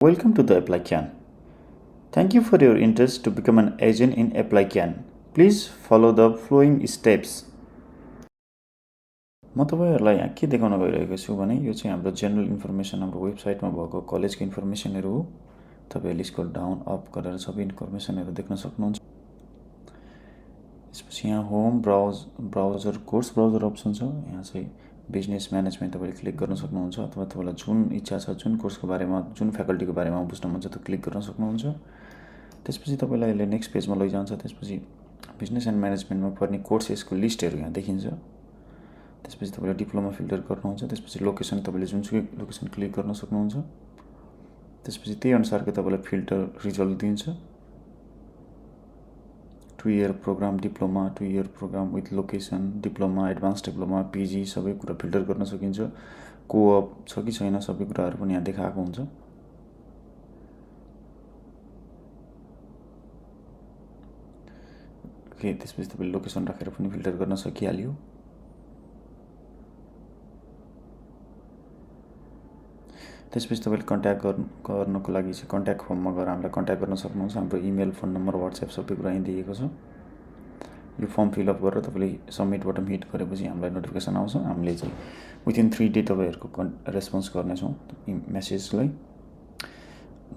Welcome to the ApplyCan. Thank you for your interest to become an agent in ApplyCan. Please follow the following steps. म तपाईहरुलाई यहाँ के देखाउन गइरहेको छु भने यो चाहिँ हाम्रो जनरल इन्फर्मेसन हाम्रो वेबसाइटमा भएको कलेजको इन्फर्मेसनहरु हो। तपाईहरुले स्क्रल डाउन अप गरेर सबै इन्फर्मेसनहरु देख्न सक्नुहुन्छ। त्यसपछि यहाँ home browser course browser option छ। यहाँ चाहिँ बिजनेस म्यानेजमेन्ट तपाईले क्लिक गर्न सक्नुहुन्छ अथवा तपाईलाई जुन इच्छा छ जुन कोर्सको बारेमा जुन फ्याकल्टीको बारेमा बुझ्न मन छ त्यो क्लिक गर्न सक्नुहुन्छ। त्यसपछि तपाईलाई यसले नेक्स्ट पेजमा लैजान्छ। त्यसपछि बिजनेस एन्ड म्यानेजमेन्टमा पर्ने कोर्सेसको लिस्टहरु यहाँ देखिन्छ। त्यसपछि तपाईले डिप्लोमा फिल्टर गर्नुहुन्छ। त्यसपछि लोकेसन तपाईले जुनसुकै लोकेसन क्लिक गर्न सक्नुहुन्छ। त्यसपछि त्यही अनुसारको तपाईलाई फिल्टर रिजल्ट दिन्छ। 2 year programme diploma 2 year programme with location diploma advance diploma PG सबै कुरा फिल्टर गर्न सकिन्छ। कोअप छ कि छैन सबै कुराहरु पनि यहाँ देखाएको हुन्छ। ओके त्यसपछि तपाईले लोकेसन राखेर पनि फिल्टर गर्न सकिहाल्यो। त्यसपछि तपाईले कन्ट्याक्ट गर्नको लागि चाहिँ कन्ट्याक्ट फर्ममा गएर हामीलाई कन्ट्याक्ट गर्न सक्नुहुन्छ। हाम्रो इमेल फोन नम्बर व्हाट्सएप सबै कुरा यहाँ दिएको छ। यो फर्म फिल अप गरेर तपाईले सबमिट बटन हिट गरेपछि हामीलाई नोटिफिकेसन आउँछ। हामीले चाहिँ विथिन 3 डे तपाईहरुको रेस्पोन्स गर्ने छौं मेसेजलाई।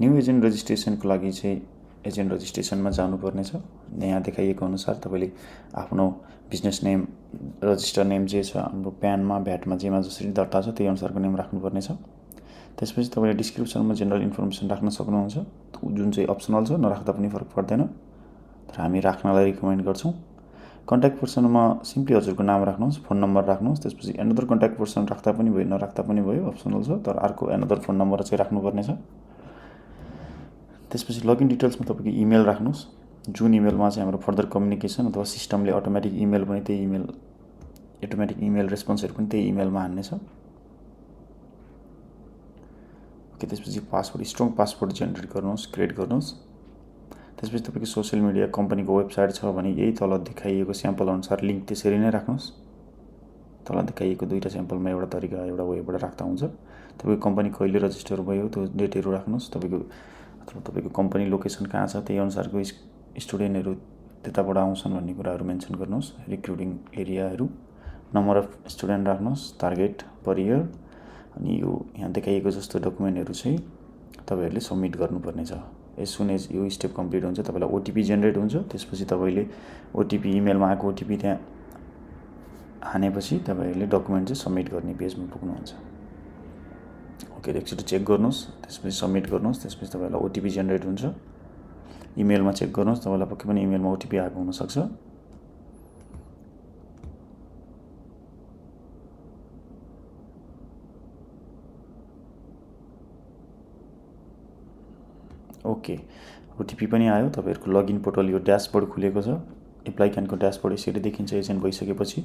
न्यू एजेन्ट रजिस्ट्रेसनको लागि चाहिँ एजेन्ट रजिस्ट्रेसनमा जानुपर्ने छ। यहाँ देखाइएको अनुसार तपाईले आफ्नो बिजनेस नेम रजिस्टर नेम जे छ हाम्रो प्यानमा भ्याटमा जेमा जसरी दर्ता छ त्यही अनुसारको नेम राख्नुपर्ने छ। त्यसपछि तपाईले डिस्क्रिप्सनमा जनरल इन्फर्मेसन राख्न सक्नुहुन्छ जुन चाहिँ अप्सनल छ नराख्दा पनि फरक पर्दैन तर हामी राख्नलाई रिकमेन्ड गर्छौं। कन्ट्याक्ट पर्सनमा सिम्पली हजुरको नाम राख्नुहोस् फोन नम्बर राख्नुहोस्। त्यसपछि अनदर कन्ट्याक्ट पर्सन राख्दा पनि भयो नराख्दा पनि भयो अप्सनल छ तर अर्को अनदर फोन नम्बर चाहिँ राख्नुपर्ने छ। त्यसपछि लगइन डिटेल्समा तपाईको इमेल राख्नुहोस् जुन इमेलमा चाहिँ हाम्रो फर्दर कम्युनिकेसन अथवा सिस्टमले अटोमेटिक इमेल पनि त्यही इमेल अटोमेटिक इमेल रेस्पोन्सहरु पनि त्यही इमेलमा हान्नेछ। ओके त्यसपछि पासवर्ड स्ट्रङ पासवर्ड जेनेरेट गर्नुहोस् क्रिएट गर्नुहोस्। त्यसपछि तपाईको सोशल मिडिया कम्पनीको वेबसाइट छ भने यही तल देखाइएको स्याम्पल अनुसार लिंक त्यसरी नै राख्नुहोस्। तल देखाइएको दुईटा स्याम्पलमा एउटा तरिका एउटा वेबाट राख्दा हुन्छ। तपाईको कम्पनी कहिले रजिस्टर भयो त्यो डेटहरु राख्नुहोस्। तपाईको कम्पनी लोकेसन कहाँ छ त्यही अनुसारको स्टुडेन्टहरु त्यताबाट आउँछन् भन्ने कुराहरु मेन्सन गर्नुहोस्। रिक्रुटिङ एरियाहरु नम्बर अफ स्टुडेन्ट राख्नुहोस् टार्गेट पर इयर अनि यो यहाँ देखाइएको जस्तो डकुमेन्टहरु चाहिँ तपाईहरुले सबमिट गर्नुपर्ने छ। एज सुन एज यो स्टेप कम्प्लिट हुन्छ तपाईलाई ओटीपी जेनेरेट हुन्छ। त्यसपछि तपाईले ओटीपी इमेलमा आएको ओटीपी त्यहाँ हानेपछि तपाईहरुले डकुमेन्ट चाहिँ सबमिट गर्ने पेजमा पुग्नुहुन्छ। ओके एकचोटी चेक गर्नुहोस् त्यसपछि सबमिट गर्नुहोस्। त्यसपछि तपाईलाई ओटीपी जेनेरेट हुन्छ। इमेलमा चेक गर्नुहोस् तपाईलाई पक्कै पनि इमेलमा ओटीपी आएको हुन सक्छ। ओके ओटीपी पनि आयो। तपाईहरुको लगइन पोर्टल यो ड्याशबोर्ड खुलेको छ। एप्लाइक्यानको ड्याशबोर्ड यसरी देखिन्छ। एजेन्ट भइसकेपछि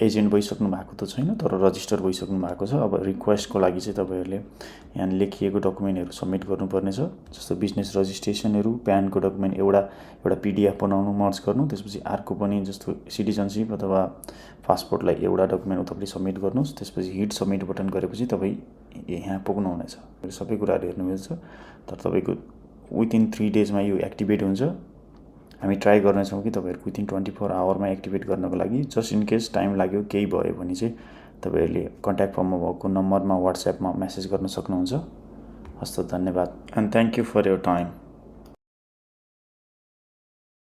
एजेन्ट भइसक्नु भएको त छैन तर रजिस्टर भइसक्नु भएको छ। अब रिक्वेस्टको लागि चाहिँ तपाईहरुले यहाँ लेखिएको डकुमेन्टहरु सबमिट गर्नुपर्ने छ। जस्तो बिजनेस रजिस्ट्रेसनहरु प्यानको डकुमेन्ट एउटा पीडीएफ बनाउनु मर्ज गर्नु। त्यसपछि अर्को पनि जस्तो सिटिजनशिप अथवा पासपोर्टलाई एउटा डकुमेन्ट तपाईले सबमिट गर्नुस्। त्यसपछि हिट सबमिट बटन गरेपछि तपाई यहाँ पुग्नु हुनेछ। सबै कुराहरु हेर्नु मिल्छ तर तपाईको विथिन 3 डेजमा यो एक्टिभेट हुन्छ। हामी ट्राई गर्ने छौं कि तपाईहरुको विथिन 24 आवरमा एक्टिभेट गर्नको लागि। जस्ट इन केस टाइम लाग्यो केही भयो भने चाहिँ तपाईहरुले कन्ट्याक्ट फर्ममा भएको नम्बरमा व्हाट्सएपमा मेसेज गर्न सक्नुहुन्छ। हस्त धन्यवाद and thank you for your time.